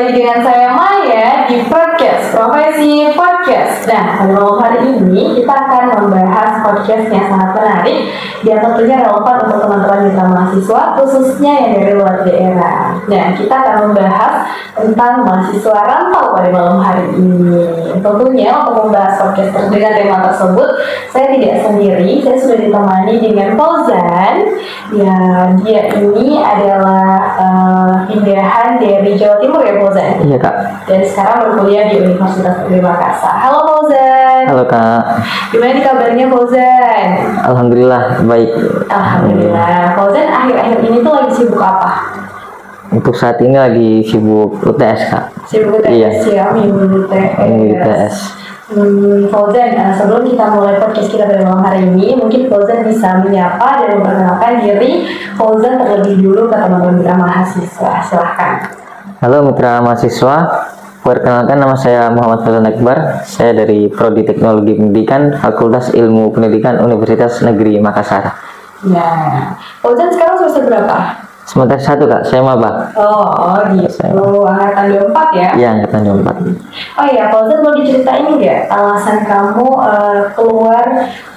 lagi dengan saya Maya di podcast Profesi Podcast. Nah, pada malam hari ini kita akan membahas podcast yang sangat menarik dan tentunya relevan untuk teman-teman mitra mahasiswa, khususnya yang dari luar daerah. Nah, kita akan membahas tentang mahasiswa rantau pada malam hari ini. Tentunya untuk membahas podcast dengan tema tersebut, saya tidak sendiri, saya sudah ditemani dengan Fauzan. Ya, dia ini adalah pindahan dari Jawa Timur ya Fauzan? Iya Kak. Dan sekarang berkuliah di Universitas Negeri Makassar. Halo Fauzan. Halo Kak. Gimana nih kabarnya Fauzan? Alhamdulillah baik. Alhamdulillah. Fauzan akhir-akhir ini tuh lagi sibuk apa? Untuk saat ini lagi sibuk UTS Kak. Sibuk UTS Iya. ya, minggu UTS. UTS. Fauzan, sebelum kita mulai podcast kita pada malam hari ini, mungkin Fauzan bisa menyapa dan memperkenalkan diri Fauzan terlebih dulu ke teman-teman mitra mahasiswa. Silahkan. Halo mitra mahasiswa. Perkenalkan, nama saya Muhammad Fauzan Akbar. Saya dari Prodi Teknologi Pendidikan Fakultas Ilmu Pendidikan Universitas Negeri Makassar. Nah, Fauzan sekarang semester berapa? Semester 1 Kak, saya maba. Oh gitu, angkatan 24 ya? Iya, angkatan 24. Oh iya, Fauzan mau diceritain nggak alasan kamu keluar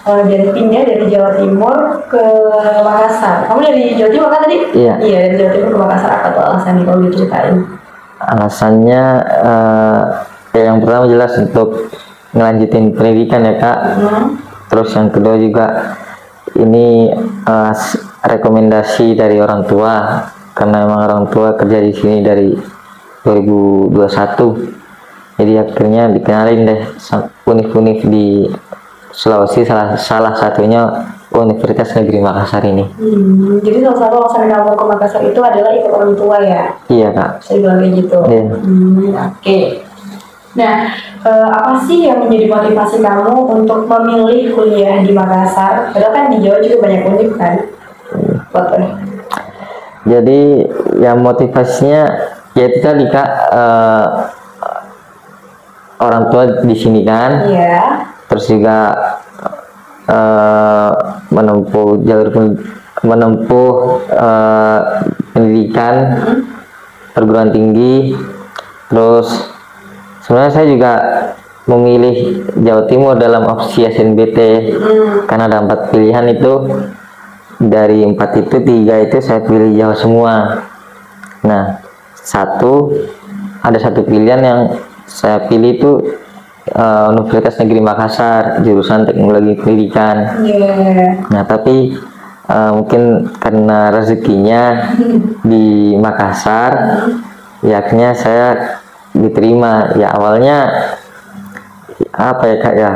dan pindah dari Jawa Timur ke Makassar? Kamu dari Jawa Timur kan tadi? Iya. Iya, dari Jawa Timur ke Makassar, apa tuh alasannya kalau diceritain? Alasannya yang pertama jelas untuk ngelanjutin pendidikan ya Kak. Terus yang kedua juga ini rekomendasi dari orang tua, karena emang orang tua kerja di sini dari 2021. Jadi akhirnya dikenalin deh univ-univ di Sulawesi, salah satunya Universitas Negeri Makassar ini. Jadi salah satu alasan kamu ke Makassar itu adalah ikut orang tua ya? Iya Kak. Saya bilang kayak gitu. Iya. Oke. Nah, apa sih yang menjadi motivasi kamu untuk memilih kuliah di Makassar? Padahal kan di Jawa juga banyak univ kan? Jadi yang motivasinya ya itu tadi Kak, orang tua di sini kan. Iya. Terus juga menempuh pendidikan perguruan tinggi. Terus sebenarnya saya juga memilih Jawa Timur dalam opsi SNBT karena ada 4 pilihan itu. Dari 4 itu 3 itu saya pilih Jawa semua. Nah, ada satu pilihan yang saya pilih itu Universitas Negeri Makassar, jurusan Teknologi Pendidikan. Nah, tapi mungkin karena rezekinya di Makassar, ya akhirnya saya diterima. Ya awalnya apa ya Kak ya,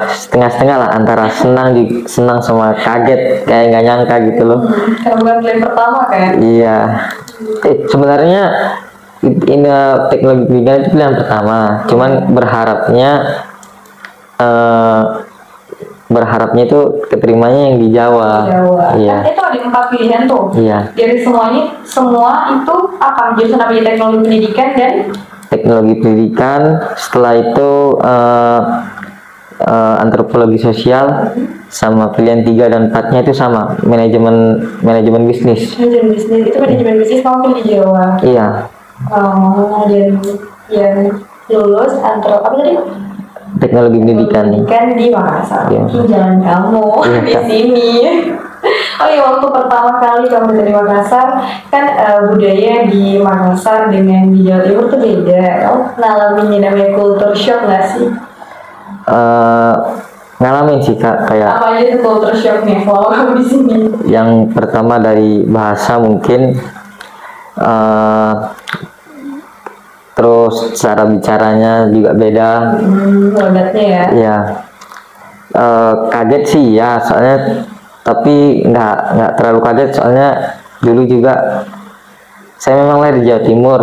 setengah-setengah lah, antara senang sama kaget, kayak nggak nyangka gitu loh. Karena bukan pilihan pertama kan? Iya. Sebenarnya ini teknologi pendidikan itu pilihan pertama, cuman berharapnya itu keterimanya yang di Jawa. Iya. Kan itu ada 4 pilihan tuh. Iya. Dari semua itu apa? Jurusan apa? Teknologi pendidikan dan Teknologi Pendidikan. Setelah itu antropologi sosial, sama pilihan 3 dan 4-nya itu sama, manajemen bisnis. Manajemen bisnis. Itu manajemen bisnis kamu pilih di Jawa. Iya. Dan yang lulus apa tadi? Teknologi Pendidikan. Di Makassar. Iya. Jalan kamu Iya, di Kak. sini. Oh iya, waktu pertama kali kamu dari Makassar kan budaya di Makassar dengan di Jawa Timur tuh beda. Kamu ngalamin yang namanya culture shock nggak sih? Ngalamin sih Kak, kayak Apa aja tuh culture shocknya selama kamu di sini? yang pertama dari bahasa mungkin, terus cara bicaranya juga beda. Logatnya ya. Ya, kaget sih ya, soalnya tapi nggak terlalu kaget, soalnya dulu juga saya memang lahir di Jawa Timur.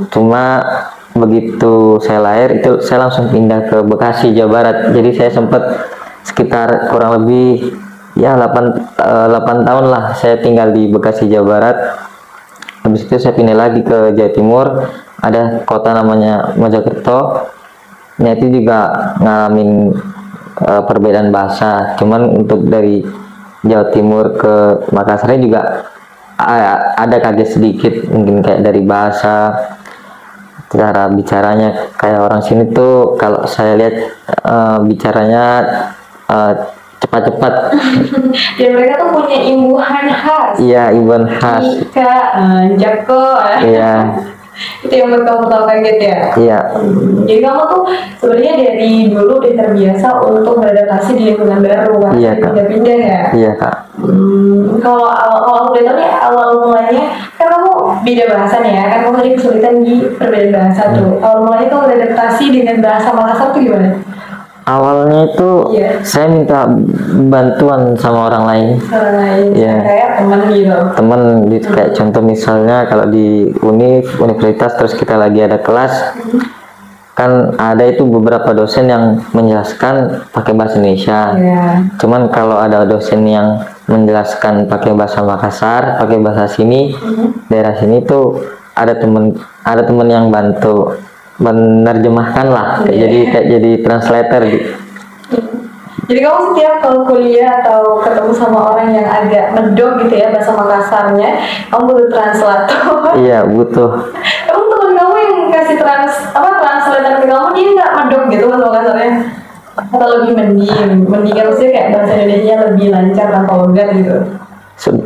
Cuma begitu saya lahir itu saya langsung pindah ke Bekasi, Jawa Barat. Jadi saya sempat sekitar kurang lebih ya 8 tahun lah saya tinggal di Bekasi, Jawa Barat. Habis itu saya pindah lagi ke Jawa Timur, ada kota namanya Mojokerto. Nah itu juga ngalamin perbedaan bahasa. Cuman untuk dari Jawa Timur ke Makassar juga ada kaget sedikit, mungkin kayak dari bahasa. cara bicaranya kayak orang sini tuh kalau saya lihat bicaranya cepat-cepat. Dan mereka tuh punya imbuhan khas. Iya, imbuhan khas. Ika, Jako. Iya. Itu yang buat kamu tahu kaget ya? Iya. Jadi kamu tuh sebenarnya dari dulu udah terbiasa untuk beradaptasi di lingkungan baru kan? Iya, Kak. Pindah-pindah ya? Iya, Kak. Kalau awal udah tahu nih awal mulanya kan kamu beda bahasa nih ya, kan kamu tadi kesulitan di perbedaan bahasa tuh. Awal mulanya kamu beradaptasi dengan bahasa Makassar tuh gimana? Awalnya itu saya minta bantuan sama orang lain. Orang lain, kayak teman gitu. Teman gitu, kayak contoh misalnya kalau di universitas terus kita lagi ada kelas, kan ada itu beberapa dosen yang menjelaskan pakai bahasa Indonesia. Cuman kalau ada dosen yang menjelaskan pakai bahasa Makassar, pakai bahasa sini, daerah sini tuh ada teman yang bantu menerjemahkan lah, kayak jadi translator gitu. Jadi kamu setiap kalau kuliah atau ketemu sama orang yang agak medok gitu ya bahasa Makassarnya, kamu butuh translator. Iya, butuh. Kamu teman kamu yang kasih translator ke kamu, dia nggak medok gitu bahasa Makassarnya? Atau lebih mending maksudnya kayak bahasa Indonesia lebih lancar tanpa logat gitu?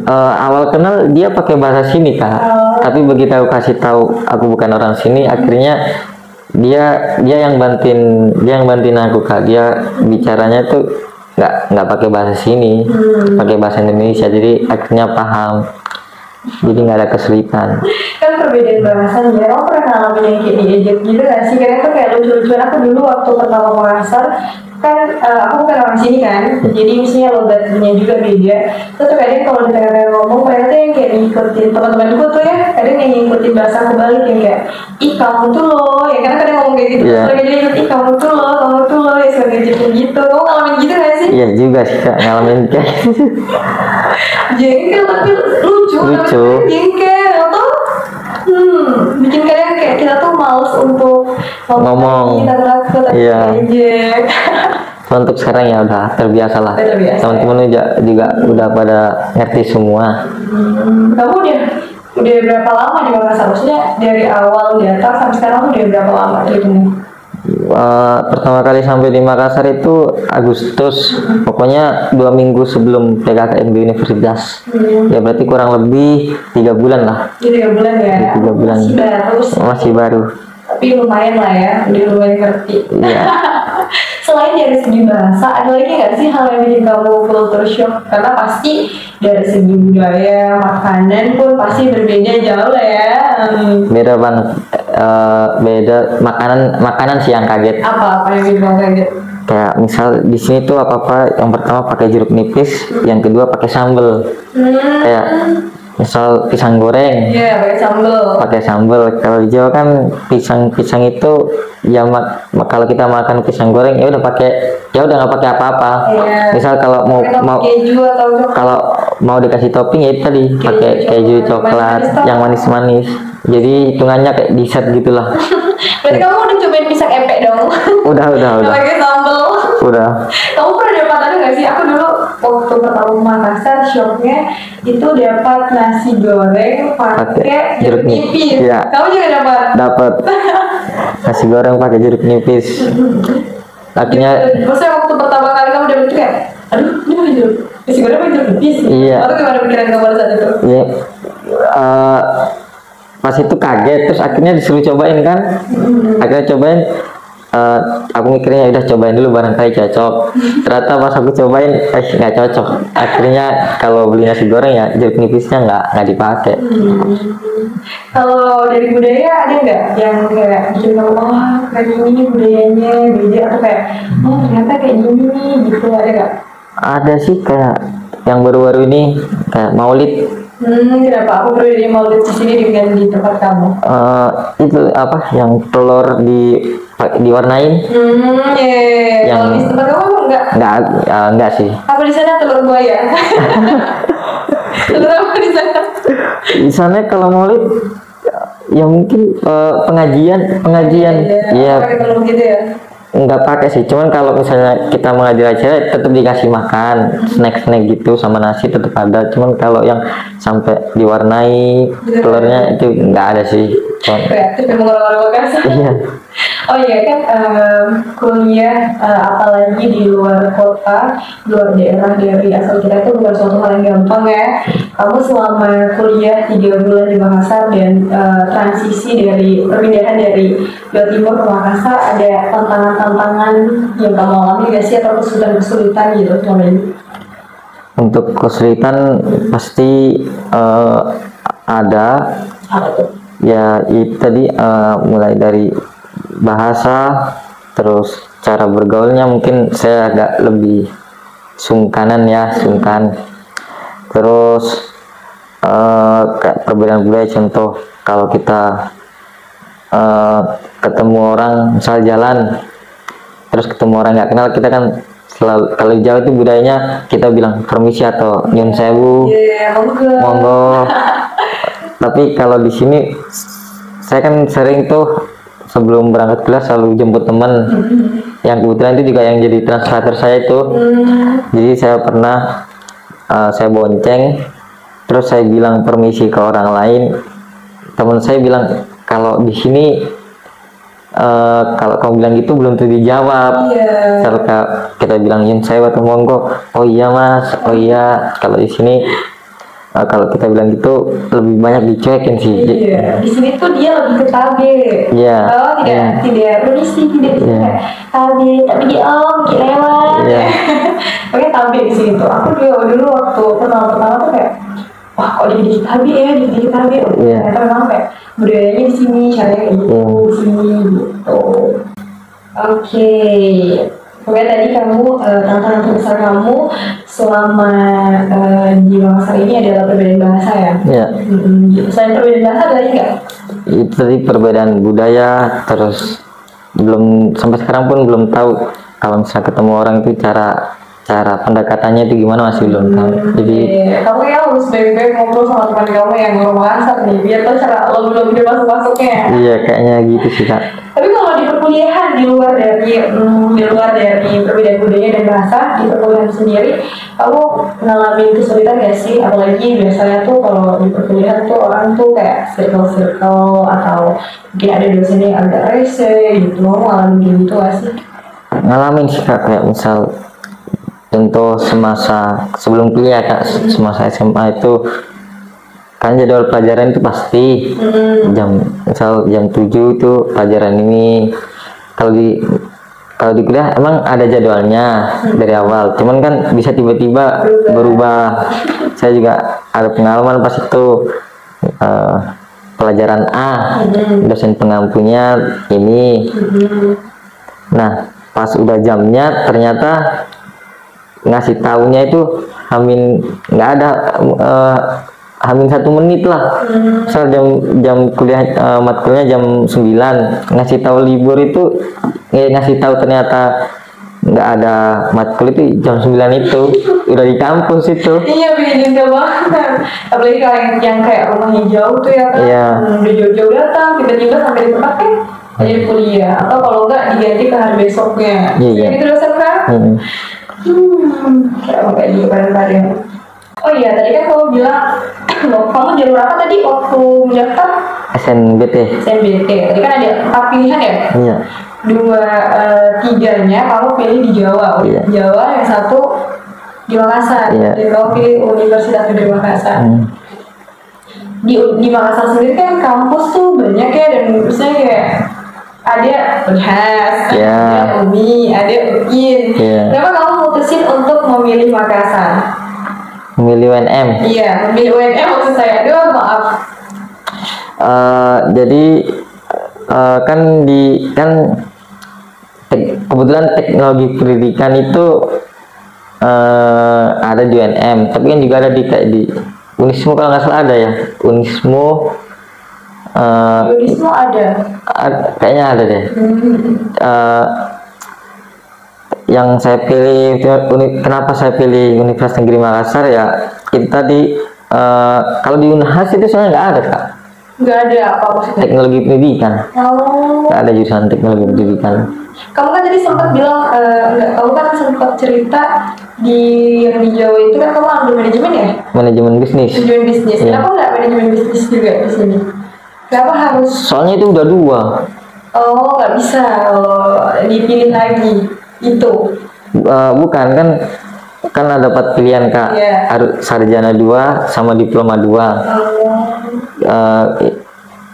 Awal kenal dia pakai bahasa sini, Kak. Tapi begitu aku kasih tahu aku bukan orang sini, akhirnya dia yang bantuin aku, Kak. Dia bicaranya tuh nggak pakai bahasa sini, pakai bahasa Indonesia, jadi akhirnya paham, jadi nggak ada kesulitan. Kan perbedaan bahasa nih, kamu pernah ngalamin yang kayak diejek gitu nggak sih? Karena tuh kayak lucu-lucuan. Aku dulu waktu pertama Makassar kan aku bukan orang sini kan, jadi misalnya logatnya juga beda. Terus kadang kalau di tengah-tengah ngomong, mereka tuh yang kayak ngikutin teman-temanku tuh ya, kadang yang ngikutin bahasa kebalik yang kayak ih kamu tuh loh, ya karena kadang ngomong kayak gitu. Mereka jadi ikut ih kamu tuh loh, ya sebagai gitu. Kamu ngalamin gitu nggak sih? Iya juga sih, Kak, ngalamin kayak jengkel tapi lucu. Tapi jengkel tuh bikin kadang kayak kita tuh males untuk ngomong. Kita takut ejek. Untuk sekarang ya udah terbiasa lah. Teman-teman juga udah pada ngerti semua. Kamu udah berapa lama di Makassar? Maksudnya dari awal datang sampai sekarang udah berapa lama terhitung? Pertama kali sampai di Makassar itu Agustus, pokoknya 2 minggu sebelum PKKM di universitas. Ya berarti kurang lebih 3 bulan lah. 3 bulan ya? 3 bulan. Masih baru. Tapi lumayan lah ya, udah lumayan ngerti. Iya. Selain dari segi bahasa, ada lagi nggak sih hal yang bikin kamu culture shock? Karena pasti dari segi budaya, makanan pun pasti berbeda jauh lah ya. Beda banget. Beda makanan sih yang kaget. Apa yang bikin kamu kaget? Kayak misal di sini tuh apa yang pertama pakai jeruk nipis, yang kedua pakai sambel. Kayak misal pisang goreng, pakai sambal. Kalau di Jawa kan pisang itu ya kalau kita makan pisang goreng ya udah nggak pakai apa-apa. Misal kalau mau dikasih topping ya itu tadi pakai keju coklat yang manis-manis. Jadi hitungannya kayak dessert gitulah. Berarti kamu udah cobain pisang empek dong? Udah. Pakai sambal. Udah. Kamu pernah dapat ada nggak sih? Aku dulu waktu pertama Makassar shocknya itu dapat nasi goreng pakai jeruk nipis. Ya. Kamu juga dapat? Dapat. Nasi goreng pakai jeruk nipis. Akhirnya. Maksudnya waktu pertama kali kamu dapat kayak, aduh ini pakai jeruk nasi goreng pakai jeruk nipis. Iya. Atau gimana pikiran kamu pada saat itu? Iya. Pas itu kaget, terus akhirnya disuruh cobain kan. Akhirnya cobain. Aku mikirnya udah cobain dulu barangkali cocok. Ternyata pas aku cobain nggak cocok. Akhirnya kalau beli nasi goreng ya jeruk nipisnya nggak dipakai. Kalau dari budaya ada nggak yang kayak bikin kamu kayak ini budayanya beda, atau kayak ternyata kayak gini nih gitu, ada nggak? Ada sih, kayak yang baru-baru ini kayak Maulid. Kenapa aku baru dari Maulid di sini dengan di tempat kamu? Itu apa yang telur diwarnain? Yang kalau di tempat kamu enggak sih. Apa di sana telur buaya? Telur apa di sana? Di sana kalau Maulid ya mungkin pengajian. Iya. Pakai telur gitu ya? nggak pakai sih, cuman kalau misalnya kita mengajar aja tetap dikasih makan snack gitu sama nasi tetap ada, cuman kalau yang sampai diwarnai telurnya itu nggak ada sih. Kreatif memang orang-orang Makassar. Iya. Oh iya kan, kuliah apalagi di luar kota, luar daerah dari asal kita itu bukan suatu hal yang gampang ya. Kamu selama kuliah 3 bulan di Makassar dan transisi dari perpindahan dari Jawa Timur ke Makassar, ada tantangan-tantangan yang kamu alami gak sih, atau kesulitan-kesulitan gitu selama ini? Untuk kesulitan pasti ada. Apa tuh? Ya itu tadi mulai dari bahasa, terus cara bergaulnya mungkin saya agak lebih sungkan. Terus kayak perbedaan budaya, contoh kalau kita ketemu orang misal jalan terus ketemu orang nggak kenal, kita kan selalu, kalau di Jawa itu budayanya kita bilang permisi atau nyun sewu, monggo. Tapi kalau di sini saya kan sering tuh sebelum berangkat kelas selalu jemput teman yang kebetulan itu juga yang jadi translator saya itu. Jadi saya pernah saya bonceng, terus saya bilang permisi ke orang lain. Teman saya bilang kalau di sini kalau kamu bilang gitu belum tentu dijawab. Kalau kita bilang nyun sewu atau monggo, oh iya mas, oh iya. Kalau di sini kalau kita bilang gitu lebih banyak dicuekin sih. Iya, di sini tuh dia lebih ke tabe. Iya. Oh tidak permisi, tidak tabe, tapi dia lewat. Iya. Pakai tabe di sini tuh. Aku juga dulu waktu pertama tuh kayak, wah kok dikit tabe ya, dikit tabe. Ternyata memang kayak budayanya di sini, caranya kayak gitu, di sini gitu. Oke. Pokoknya tadi kamu, tantangan terbesar kamu selama di Makassar ini adalah perbedaan bahasa ya? Iya. Selain perbedaan bahasa ada lagi nggak? Itu tadi perbedaan budaya, terus belum sampai sekarang pun belum tahu kalau misalnya ketemu orang itu cara pendekatannya itu gimana, masih belum tahu. Jadi kamu ya harus baik-baik ngobrol sama teman kamu yang orang Makassar nih, biar tahu cara lo dia masuk-masuknya. Iya kayaknya gitu sih Kak. Tapi kalau di perkuliahan di luar dari perbedaan budaya dan bahasa, di perkuliahan sendiri kamu ngalamin kesulitan gak sih? Apalagi biasanya tuh kalau di perkuliahan tuh orang tuh kayak circle atau mungkin ada dosen yang agak rese gitu. Kamu ngalamin gitu gak sih? Ngalamin sih Kak, kayak misal contoh semasa sebelum kuliah Kak, semasa SMA itu kan jadwal pelajaran itu pasti misal jam 7 itu pelajaran ini. Kalau di kuliah emang ada jadwalnya dari awal, cuman kan bisa tiba-tiba berubah. Saya juga ada pengalaman pas itu pelajaran A, dosen pengampunya ini. Nah pas udah jamnya ternyata ngasih taunya itu nggak ada hamin 1 menit lah. Misal jam kuliah matkulnya jam 9, ngasih tahu libur itu ngasih tahu ternyata nggak ada matkul itu jam 9 itu udah di kampus itu. Iya bikin juga banget. Apalagi kalau yang kayak rumahnya jauh tuh ya kan. Iya. Udah jauh-jauh datang, tiba-tiba sampai di tempat kan jadi kuliah, atau kalau nggak diganti ke hari besoknya. Iya. Gitu dosen kan? Kayak gitu kadang-kadang. Oh iya, tadi kan kamu bilang kamu jalur apa tadi waktu mendaftar? SNBT. Tadi kan ada 4 pilihan ya? Iya. 3-nya kamu pilih di Jawa. Iya. Jawa, yang 1 di Makassar. Iya. Dan kamu pilih Universitas Negeri Makassar. Di Makassar sendiri kan kampus tuh banyak ya, dan misalnya kayak ada Unhas, ada Umi, ada UIN. Kenapa kamu mutusin untuk memilih Makassar? Memilih UNM? Iya, memilih UNM maksud saya. Aduh, maaf. Jadi kebetulan teknologi pendidikan itu ada di UNM, tapi kan juga ada di Unismu kalau nggak salah ada ya. Unismu ada. Kayaknya ada deh. Yang saya pilih, kenapa saya pilih Universitas Negeri Makassar ya, kita kalau di Unhas itu soalnya nggak ada Kak. Nggak ada apa-apa sih. Teknologi pendidikan. Oh. Nggak ada jurusan teknologi pendidikan. Kamu kan tadi sempat bilang, enggak, kamu kan sempat cerita yang di Jawa itu kan kamu ambil manajemen ya? Manajemen bisnis. Manajemen bisnis. Iya. Kenapa nggak manajemen bisnis juga di sini? Kenapa harus? Soalnya itu udah 2. Oh, nggak bisa. Oh, dipilih lagi itu. Bukan kan ada 4 pilihan Kak. Iya. Harus sarjana 2 sama diploma 2.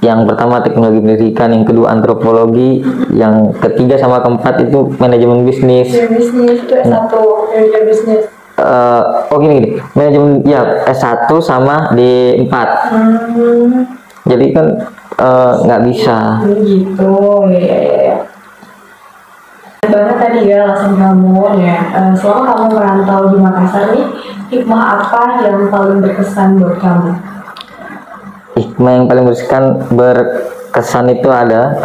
Yang pertama teknologi pendidikan, yang kedua antropologi, yang ketiga sama keempat itu manajemen bisnis. Manajemen bisnis itu S1, manajemen bisnis. Gini, manajemen ya S1 sama D4. Jadi kan nggak bisa. Gitu, ya. Banget tadi ya alasan kamu ya. Selama kamu merantau di Makassar nih, hikmah apa yang paling berkesan buat kamu? Hikmah yang paling berkesan itu ada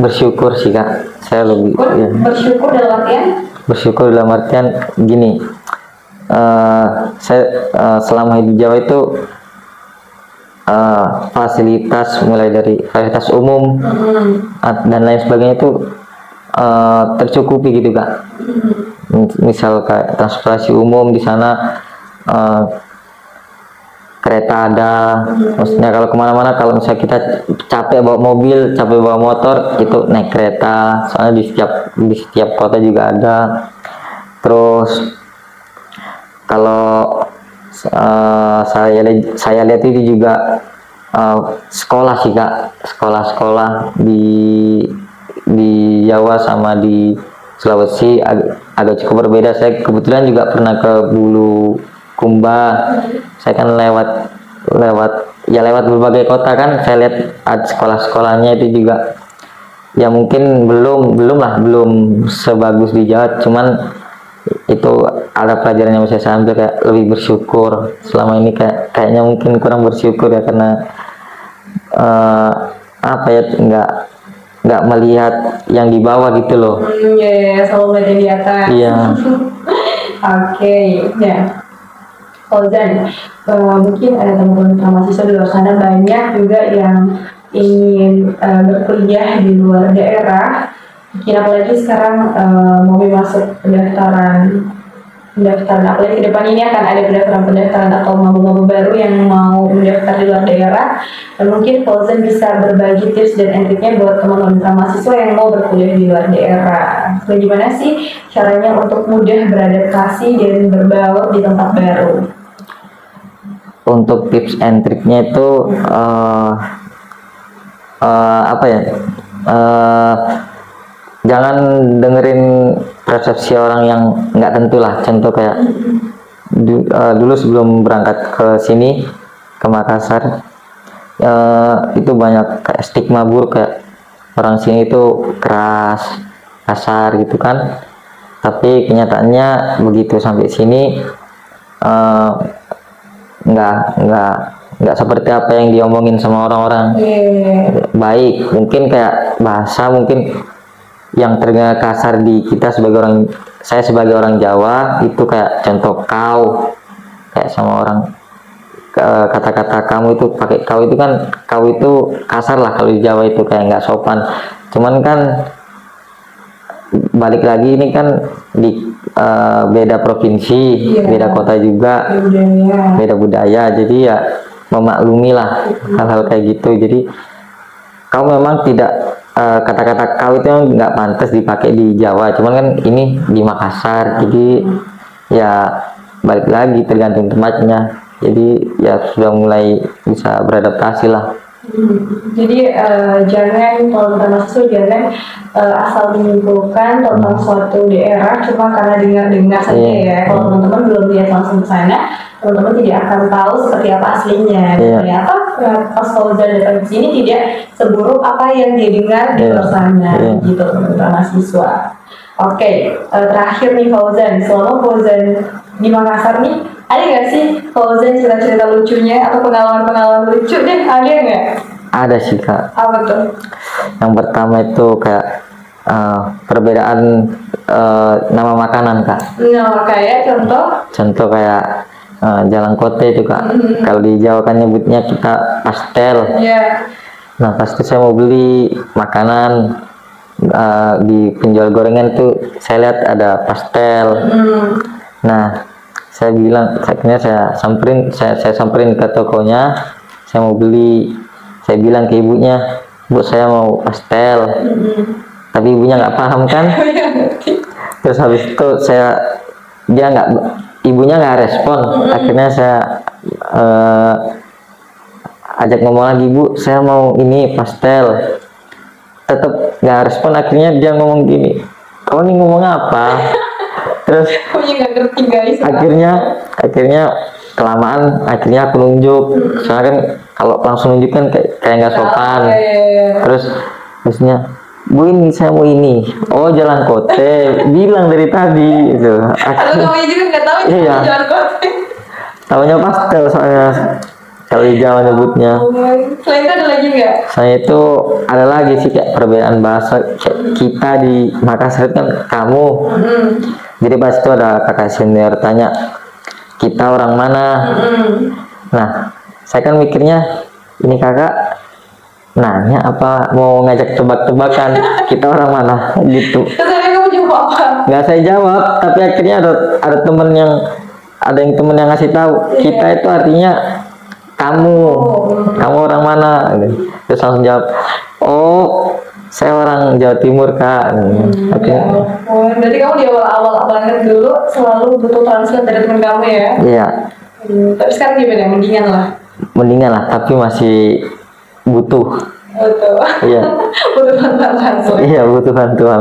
bersyukur sih Kak. Saya lebih ya. Bersyukur dalam artian? Bersyukur dalam artian gini. Saya selama di Jawa itu fasilitas mulai dari fasilitas umum dan lain sebagainya itu tercukupi gitu Kak. Misal kayak transportasi umum di sana, kereta ada, maksudnya kalau kemana-mana, kalau misalnya kita capek bawa mobil, capek bawa motor, itu naik kereta, soalnya di setiap kota juga ada. Terus kalau saya lihat itu juga sekolah sih Kak, sekolah di Jawa sama di Sulawesi agak cukup berbeda. Saya kebetulan juga pernah ke Bulukumba. Saya kan lewat berbagai kota kan, saya lihat sekolah-sekolahnya itu juga ya mungkin belum sebagus di Jawa, cuman itu ada pelajaran yang bisa saya ambil, kayak lebih bersyukur. Selama ini kayaknya mungkin kurang bersyukur ya, karena nggak melihat yang di bawah gitu loh. Iya, selalu melihat yang di atas. Iya. Oke, ya. Fauzan, mungkin ada teman-teman mahasiswa di luar sana banyak juga yang ingin berkuliah di luar daerah. Mungkin apalagi sekarang mau masuk pendaftaran, apalagi ke depan ini akan ada pendaftaran atau maba-maba baru yang mau mendaftar di luar daerah. Dan mungkin Fauzan bisa berbagi tips dan triknya buat teman-teman mahasiswa yang mau berkuliah di luar daerah. Bagaimana sih caranya untuk mudah beradaptasi dan berbaur di tempat baru? Untuk tips and triknya itu jangan dengerin persepsi orang yang nggak tentu lah. Contoh kayak dulu sebelum berangkat ke sini, ke Makassar, itu banyak kayak stigma buruk, kayak orang sini itu keras, kasar gitu kan. Tapi kenyataannya begitu sampai sini nggak seperti apa yang diomongin sama orang-orang. Baik, mungkin kayak bahasa mungkin yang terdengar kasar di kita saya sebagai orang Jawa itu kayak contoh kau, kayak sama orang kata-kata kamu itu pakai kau itu kan, kau itu kasar lah kalau di Jawa itu kayak nggak sopan. Cuman kan balik lagi ini kan di beda provinsi, beda kota juga, beda budaya, jadi ya memaklumi lah hal-hal kayak gitu. Jadi kau memang tidak kata-kata kau itu nggak pantas dipakai di Jawa, cuman kan ini di Makassar, jadi ya balik lagi tergantung tempatnya. Jadi ya sudah mulai bisa beradaptasi lah. Jadi jangan, kalau kita mahasiswa jangan asal menyimpulkan tentang suatu daerah cuma karena dengar-dengar saja ya. Kalau teman-teman belum lihat langsung ke sana, teman-teman tidak akan tahu seperti apa aslinya. Ternyata pas Fauzan datang ke sini tidak seburuk apa yang dia dengar di luar sana, gitu teman-teman mahasiswa. Oke, terakhir nih Fauzan, selama Fauzan di Makassar nih, ada nggak sih Fauzan cerita-cerita lucunya atau pengalaman-pengalaman lucu deh, ada nggak? Ada sih Kak. Apa tuh? Yang pertama itu kayak perbedaan nama makanan Kak. Nah, kayak contoh? Contoh kayak jalan kote itu kak. Kalau di Jawa kan nyebutnya kita pastel. Iya. Nah pasti saya mau beli makanan, di penjual gorengan tuh saya lihat ada pastel. Nah saya bilang, akhirnya saya samperin ke tokonya, saya mau beli. Saya bilang ke ibunya, Bu saya mau pastel. Tapi ibunya nggak paham kan. Terus habis itu ibunya nggak respon. Akhirnya saya ajak ngomong lagi, Bu saya mau ini pastel. Tetap nggak respon. Akhirnya dia ngomong gini, kamu nih ngomong apa? Terus nggak ngerti guys. akhirnya kelamaan, akhirnya aku nunjuk. Soalnya kan kalau langsung nunjuk kan kayak nggak sopan. Terusnya, Bu ini saya mau ini. Oh jalan kote, bilang dari tadi itu. Kalau kamu juga nggak tahu jalan kote. Tahunya pastel soalnya. Kalau di Jawa nyebutnya. Selain itu ada lagi nggak? Saya itu ada lagi sih kayak perbedaan bahasa. Kayak kita di Makassar kan kamu. Jadi pas itu ada kakak senior tanya, kita orang mana? Nah saya kan mikirnya ini kakak nanya apa mau ngajak tebak-tebakan, kita orang mana gitu. Terus kamu jawab apa? Nggak saya jawab, tapi akhirnya ada temen yang ngasih tahu, kita itu artinya kamu orang mana? Terus langsung jawab, oh saya orang Jawa Timur kak. Berarti kamu di awal banget dulu selalu butuh translate dari teman kamu ya? Iya. Tapi sekarang gimana? Mendingan lah, tapi masih butuh. Iya. Butuh bantuan translate. Iya, butuh bantuan.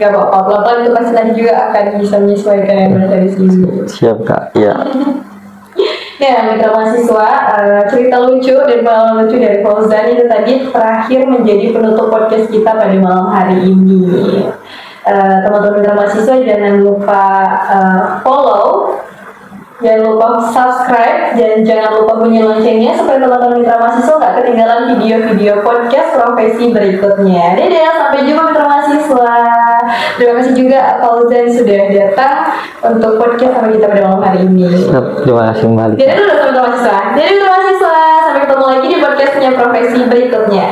Gak apa-apa, pelan-pelan itu pasti nanti juga akan bisa menyesuaikan yang benar dari sini. Siap kak, iya. Ya, mitra mahasiswa, cerita lucu dan pengalaman lucu dari Fauzan itu tadi terakhir menjadi penutup podcast kita pada malam hari ini. Teman-teman mitra mahasiswa jangan lupa follow, jangan lupa subscribe, dan jangan lupa bunyi loncengnya supaya teman-teman mitra mahasiswa nggak ketinggalan video-video podcast profesi berikutnya. Dadah, sampai jumpa mitra mahasiswa. Terima kasih juga Fauzan sudah datang untuk podcast sama kita pada malam hari ini. Terima kasih kembali. Dadah dulu teman-teman mahasiswa. Dadah mitra mahasiswa, sampai ketemu lagi di podcastnya profesi berikutnya.